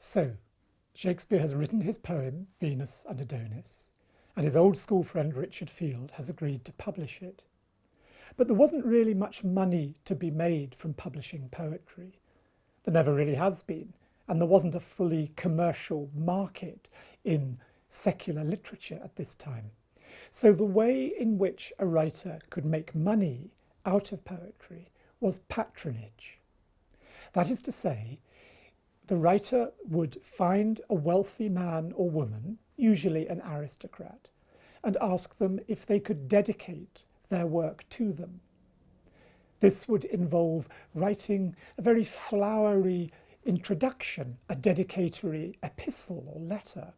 So, Shakespeare has written his poem, Venus and Adonis, and his old school friend Richard Field has agreed to publish it. But there wasn't really much money to be made from publishing poetry. There never really has been, and there wasn't a fully commercial market in secular literature at this time. So the way in which a writer could make money out of poetry was patronage. That is to say, the writer would find a wealthy man or woman, usually an aristocrat, and ask them if they could dedicate their work to them. This would involve writing a very flowery introduction, a dedicatory epistle or letter,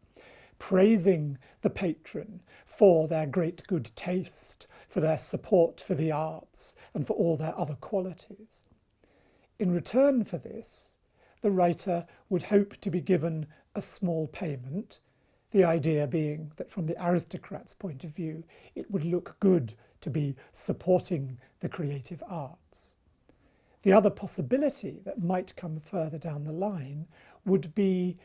praising the patron for their great good taste, for their support for the arts, and for all their other qualities. In return for this, the writer would hope to be given a small payment, the idea being that from the aristocrat's point of view, it would look good to be supporting the creative arts. The other possibility that might come further down the line would be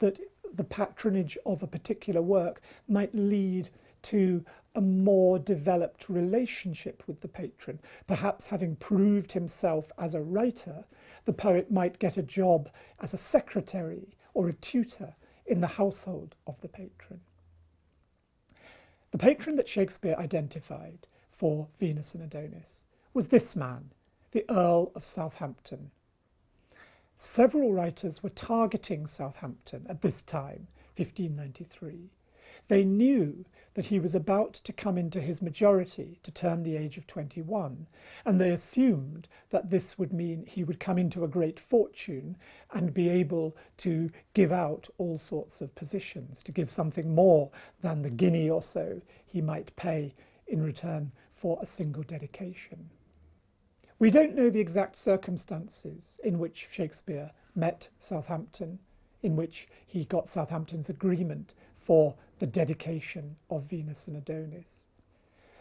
that the patronage of a particular work might lead to a more developed relationship with the patron. Perhaps having proved himself as a writer, the poet might get a job as a secretary or a tutor in the household of the patron. The patron that Shakespeare identified for Venus and Adonis was this man, the Earl of Southampton. Several writers were targeting Southampton at this time, 1593. They knew that he was about to come into his majority, to turn the age of 21, and they assumed that this would mean he would come into a great fortune and be able to give out all sorts of positions, to give something more than the guinea or so he might pay in return for a single dedication. We don't know the exact circumstances in which Shakespeare met Southampton, in which he got Southampton's agreement for the dedication of Venus and Adonis.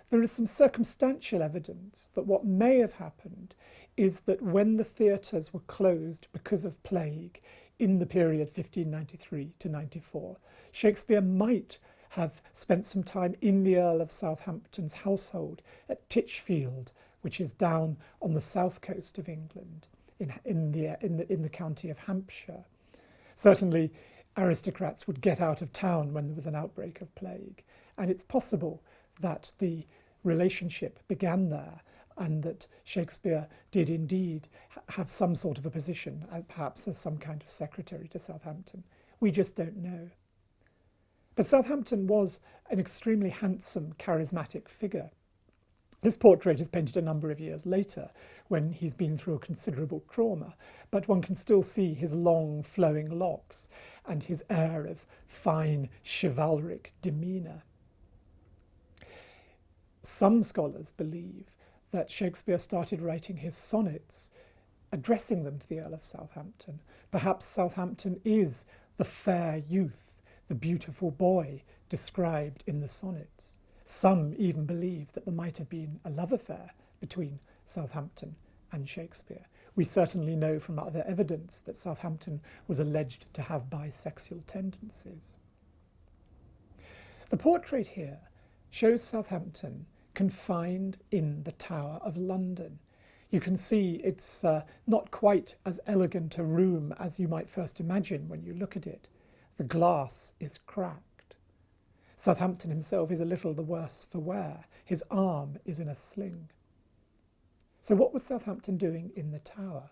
There is some circumstantial evidence that what may have happened is that when the theatres were closed because of plague in the period 1593 to 94, Shakespeare might have spent some time in the Earl of Southampton's household at Titchfield, which is down on the south coast of England, in the county of Hampshire. Certainly, aristocrats would get out of town when there was an outbreak of plague, and it's possible that the relationship began there and that Shakespeare did indeed have some sort of a position, perhaps as some kind of secretary to Southampton. We just don't know. But Southampton was an extremely handsome, charismatic figure. This portrait is painted a number of years later, when he's been through a considerable trauma, but one can still see his long flowing locks and his air of fine chivalric demeanour. Some scholars believe that Shakespeare started writing his sonnets, addressing them to the Earl of Southampton. Perhaps Southampton is the fair youth, the beautiful boy described in the sonnets. Some even believe that there might have been a love affair between Southampton and Shakespeare. We certainly know from other evidence that Southampton was alleged to have bisexual tendencies. The portrait here shows Southampton confined in the Tower of London. You can see it's not quite as elegant a room as you might first imagine when you look at it. The glass is cracked. Southampton himself is a little the worse for wear. His arm is in a sling. So what was Southampton doing in the Tower?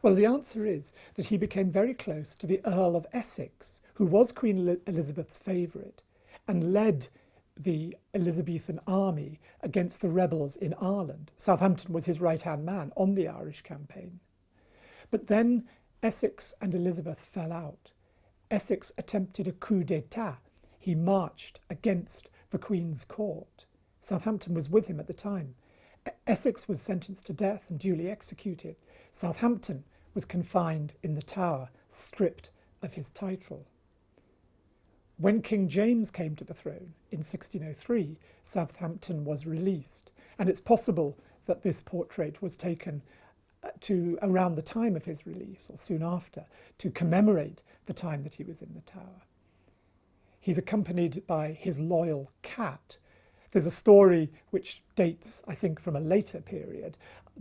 Well, the answer is that he became very close to the Earl of Essex, who was Queen Elizabeth's favourite, and led the Elizabethan army against the rebels in Ireland. Southampton was his right-hand man on the Irish campaign. But then Essex and Elizabeth fell out. Essex attempted a coup d'etat. He marched against the Queen's court. Southampton was with him at the time. Essex was sentenced to death and duly executed. Southampton was confined in the Tower, stripped of his title. When King James came to the throne in 1603, Southampton was released, and it's possible that this portrait was taken to around the time of his release, or soon after, to commemorate the time that he was in the tower. He's accompanied by his loyal cat. There's a story which dates, I think, from a later period,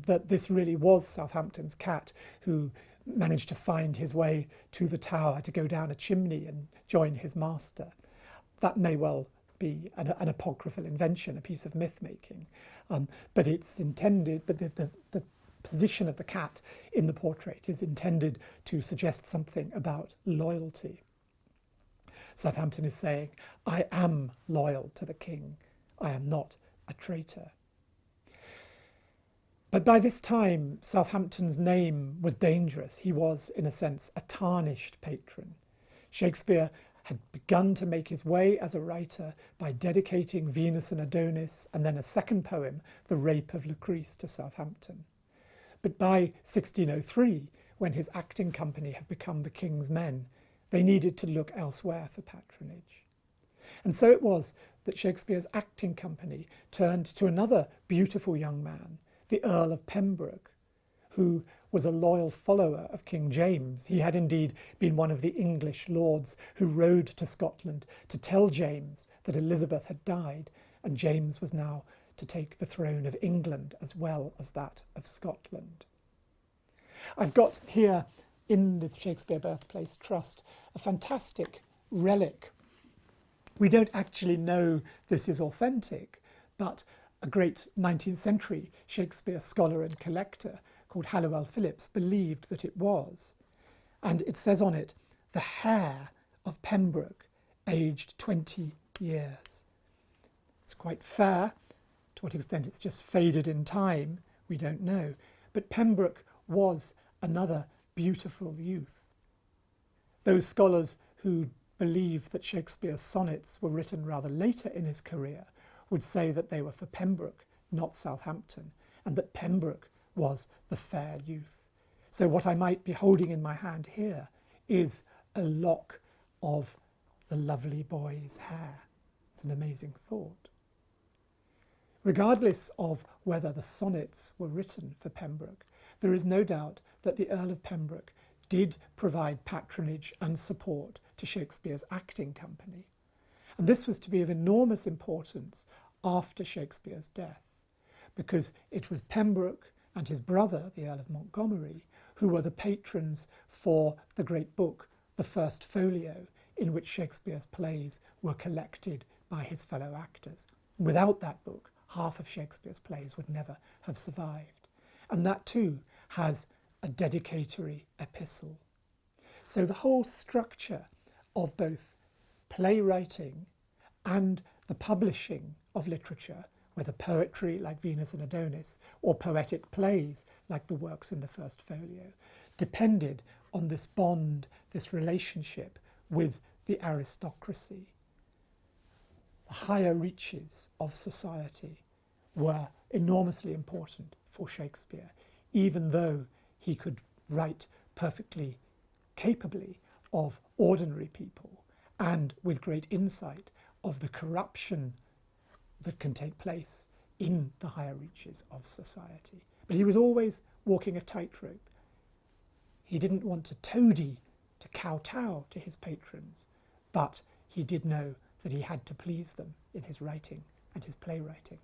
that this really was Southampton's cat who managed to find his way to the tower to go down a chimney and join his master. That may well be an apocryphal invention, a piece of myth-making, but it's intended, but the position of the cat in the portrait is intended to suggest something about loyalty. Southampton is saying, I am loyal to the king, I am not a traitor. But by this time, Southampton's name was dangerous. He was, in a sense, a tarnished patron. Shakespeare had begun to make his way as a writer by dedicating Venus and Adonis and then a second poem, The Rape of Lucrece, to Southampton. But by 1603, when his acting company had become the King's Men, they needed to look elsewhere for patronage. And so it was that Shakespeare's acting company turned to another beautiful young man, the Earl of Pembroke, who was a loyal follower of King James. He had indeed been one of the English lords who rode to Scotland to tell James that Elizabeth had died, and James was now to take the throne of England as well as that of Scotland. I've got here in the Shakespeare Birthplace Trust a fantastic relic. We don't actually know this is authentic, but a great 19th century Shakespeare scholar and collector called Halliwell Phillips believed that it was. And it says on it, the hair of Pembroke, aged 20 years. It's quite fair. To what extent it's just faded in time, we don't know. But Pembroke was another beautiful youth. Those scholars who believe that Shakespeare's sonnets were written rather later in his career would say that they were for Pembroke, not Southampton, and that Pembroke was the fair youth. So what I might be holding in my hand here is a lock of the lovely boy's hair. It's an amazing thought. Regardless of whether the sonnets were written for Pembroke, there is no doubt that the Earl of Pembroke did provide patronage and support to Shakespeare's acting company. And this was to be of enormous importance after Shakespeare's death, because it was Pembroke and his brother, the Earl of Montgomery, who were the patrons for the great book, the First Folio, in which Shakespeare's plays were collected by his fellow actors. Without that book, half of Shakespeare's plays would never have survived. And that too has a dedicatory epistle. So the whole structure of both playwriting and the publishing of literature, whether poetry like Venus and Adonis or poetic plays like the works in the First Folio, depended on this bond, this relationship with the aristocracy. The higher reaches of society were enormously important for Shakespeare, even though he could write perfectly capably of ordinary people and with great insight of the corruption that can take place in the higher reaches of society. But he was always walking a tightrope. He didn't want to toady, to kowtow to his patrons, but he did know that he had to please them in his writing and his playwriting.